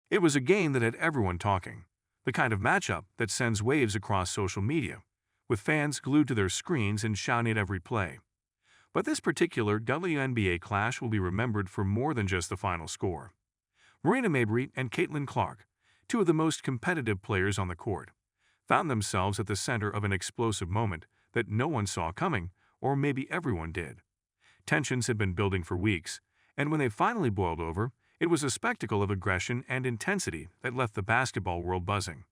It was a game that had everyone talking, the kind of matchup that sends waves across social media, with fans glued to their screens and shouting at every play. But this particular WNBA clash will be remembered for more than just the final score. Marina Mabrey and Caitlin Clark, two of the most competitive players on the court, found themselves at the center of an explosive moment that no one saw coming, or maybe everyone did. Tensions had been building for weeks, and when they finally boiled over, it was a spectacle of aggression and intensity that left the basketball world buzzing.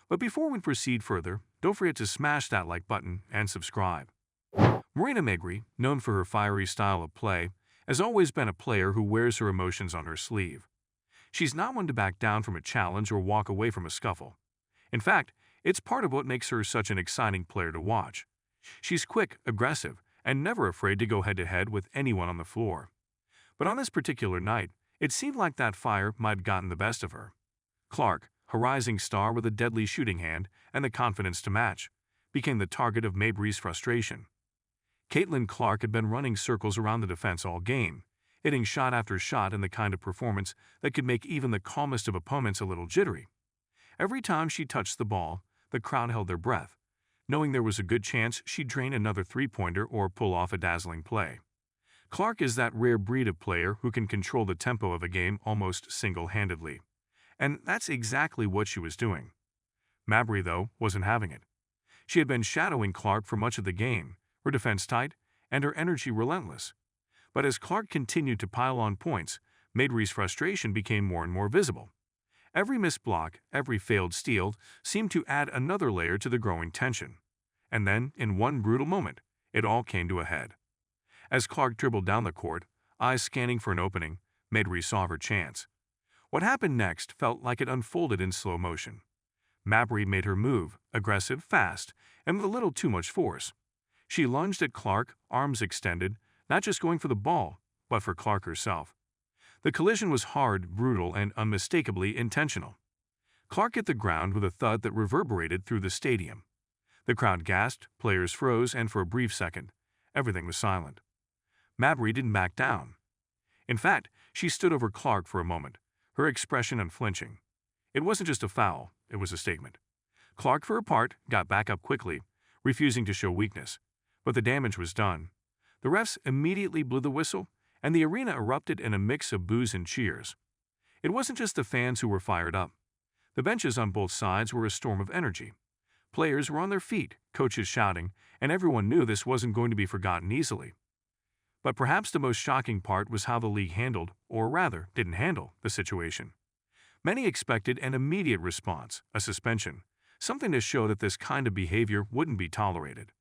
But before we proceed further, don't forget to smash that like button and subscribe. Marina Mabrey, known for her fiery style of play, has always been a player who wears her emotions on her sleeve. She's not one to back down from a challenge or walk away from a scuffle. In fact, it's part of what makes her such an exciting player to watch. She's quick, aggressive, and never afraid to go head-to-head with anyone on the floor. But on this particular night, it seemed like that fire might have gotten the best of her. Clark, a rising star with a deadly shooting hand and the confidence to match, became the target of Mabrey's frustration. Caitlin Clark had been running circles around the defense all game, hitting shot after shot in the kind of performance that could make even the calmest of opponents a little jittery. Every time she touched the ball, the crowd held their breath, knowing there was a good chance she'd drain another three-pointer or pull off a dazzling play. Clark is that rare breed of player who can control the tempo of a game almost single-handedly. And that's exactly what she was doing. Mabrey, though, wasn't having it. She had been shadowing Clark for much of the game, her defense tight, and her energy relentless. But as Clark continued to pile on points, Mabrey's frustration became more and more visible. Every missed block, every failed steal, seemed to add another layer to the growing tension. And then, in one brutal moment, it all came to a head. As Clark dribbled down the court, eyes scanning for an opening, Mabrey saw her chance. What happened next felt like it unfolded in slow motion. Mabrey made her move, aggressive, fast, and with a little too much force. She lunged at Clark, arms extended, not just going for the ball, but for Clark herself. The collision was hard, brutal, and unmistakably intentional. Clark hit the ground with a thud that reverberated through the stadium. The crowd gasped, players froze, and for a brief second, everything was silent. Mabrey didn't back down. In fact, she stood over Clark for a moment, her expression unflinching. It wasn't just a foul, it was a statement. Clark, for her part, got back up quickly, refusing to show weakness. But the damage was done. The refs immediately blew the whistle, and the arena erupted in a mix of boos and cheers. It wasn't just the fans who were fired up. The benches on both sides were a storm of energy. Players were on their feet, coaches shouting, and everyone knew this wasn't going to be forgotten easily. But perhaps the most shocking part was how the league handled, or rather, didn't handle, the situation. Many expected an immediate response, a suspension, something to show that this kind of behavior wouldn't be tolerated.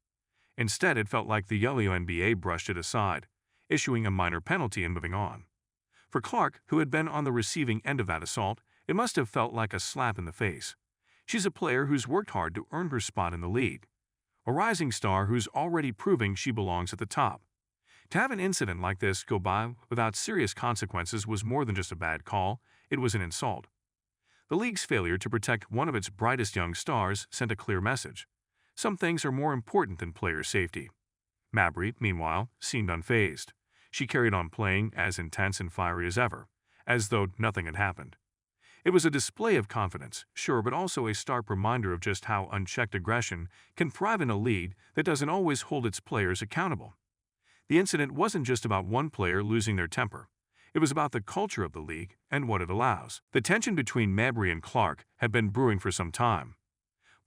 Instead, it felt like the WNBA brushed it aside, issuing a minor penalty and moving on. For Clark, who had been on the receiving end of that assault, it must have felt like a slap in the face. She's a player who's worked hard to earn her spot in the league, a rising star who's already proving she belongs at the top. To have an incident like this go by without serious consequences was more than just a bad call, it was an insult. The league's failure to protect one of its brightest young stars sent a clear message. Some things are more important than player safety. Mabrey, meanwhile, seemed unfazed. She carried on playing as intense and fiery as ever, as though nothing had happened. It was a display of confidence, sure, but also a stark reminder of just how unchecked aggression can thrive in a league that doesn't always hold its players accountable. The incident wasn't just about one player losing their temper. It was about the culture of the league and what it allows. The tension between Mabrey and Clark had been brewing for some time.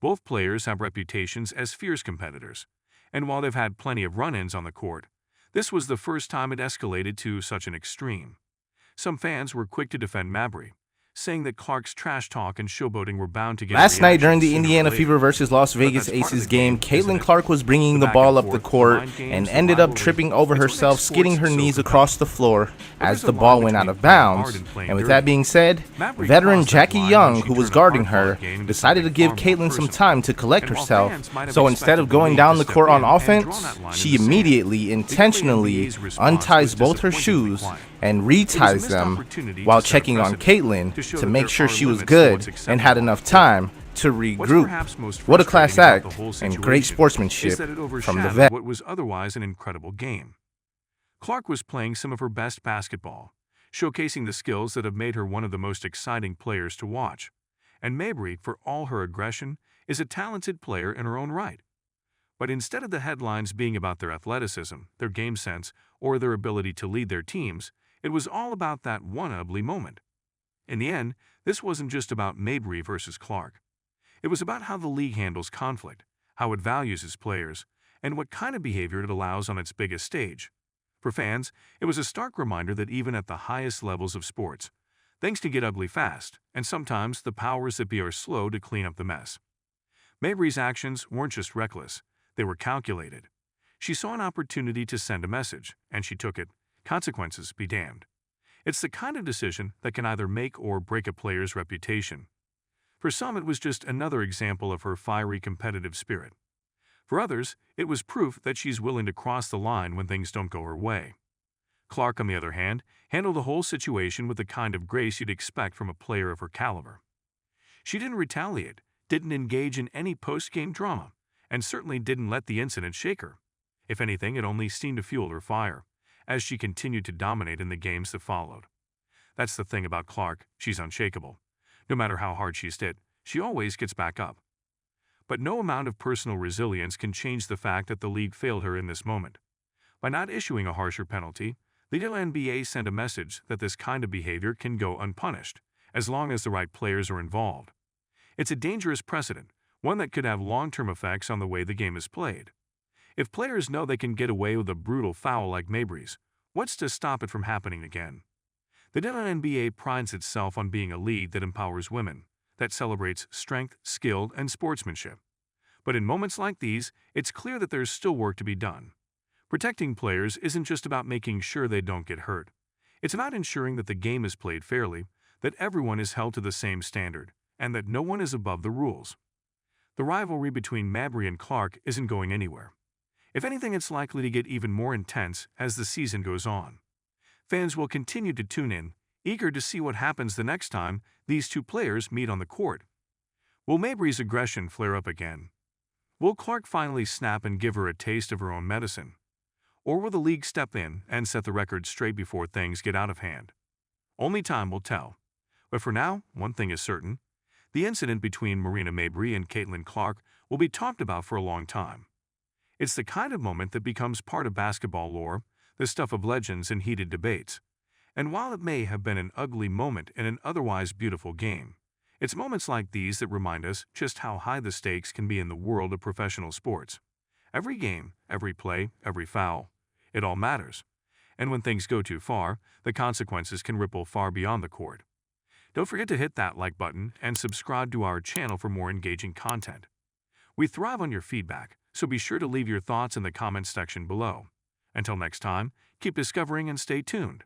Both players have reputations as fierce competitors, and while they've had plenty of run-ins on the court, this was the first time it escalated to such an extreme. Some fans were quick to defend Mabrey, saying that Clark's trash talk and showboating were bound to get Last night during the sooner or Indiana later. Fever versus Las Vegas Aces game, Caitlin Clark was bringing the ball up the court and ended up tripping over herself, skidding her knees across the floor as the ball went out of bounds. And with that being said, veteran Jackie Young, who was guarding her, decided to give Caitlin some time to collect herself. So instead of going down the court on offense, she immediately, intentionally unties both her shoes and reties them while checking on Caitlin to make sure she was good and had enough time to regroup. What a class act and great sportsmanship from the vet. What was otherwise an incredible game. Clark was playing some of her best basketball, showcasing the skills that have made her one of the most exciting players to watch. And Mabrey, for all her aggression, is a talented player in her own right. But instead of the headlines being about their athleticism, their game sense, or their ability to lead their teams, it was all about that one ugly moment. In the end, this wasn't just about Mabrey versus Clark. It was about how the league handles conflict, how it values its players, and what kind of behavior it allows on its biggest stage. For fans, it was a stark reminder that even at the highest levels of sports, things can get ugly fast, and sometimes the powers that be are slow to clean up the mess. Mabrey's actions weren't just reckless, they were calculated. She saw an opportunity to send a message, and she took it. Consequences be damned. It's the kind of decision that can either make or break a player's reputation. For some, it was just another example of her fiery competitive spirit. For others, it was proof that she's willing to cross the line when things don't go her way. Clark, on the other hand, handled the whole situation with the kind of grace you'd expect from a player of her caliber. She didn't retaliate, didn't engage in any post-game drama, and certainly didn't let the incident shake her. If anything, it only seemed to fuel her fire, as she continued to dominate in the games that followed. That's the thing about Clark, she's unshakable. No matter how hard she's hit, she always gets back up. But no amount of personal resilience can change the fact that the league failed her in this moment. By not issuing a harsher penalty, the NBA sent a message that this kind of behavior can go unpunished, as long as the right players are involved. It's a dangerous precedent, one that could have long-term effects on the way the game is played. If players know they can get away with a brutal foul like Mabrey's, what's to stop it from happening again? The NBA prides itself on being a league that empowers women, that celebrates strength, skill, and sportsmanship. But in moments like these, it's clear that there's still work to be done. Protecting players isn't just about making sure they don't get hurt. It's about ensuring that the game is played fairly, that everyone is held to the same standard, and that no one is above the rules. The rivalry between Mabrey and Clark isn't going anywhere. If anything, it's likely to get even more intense as the season goes on. Fans will continue to tune in, eager to see what happens the next time these two players meet on the court. Will Mabrey's aggression flare up again? Will Clark finally snap and give her a taste of her own medicine? Or will the league step in and set the record straight before things get out of hand? Only time will tell. But for now, one thing is certain. The incident between Marina Mabrey and Caitlin Clark will be talked about for a long time. It's the kind of moment that becomes part of basketball lore, the stuff of legends and heated debates. And while it may have been an ugly moment in an otherwise beautiful game, it's moments like these that remind us just how high the stakes can be in the world of professional sports. Every game, every play, every foul, it all matters. And when things go too far, the consequences can ripple far beyond the court. Don't forget to hit that like button and subscribe to our channel for more engaging content. We thrive on your feedback, so be sure to leave your thoughts in the comments section below. Until next time, keep discovering and stay tuned.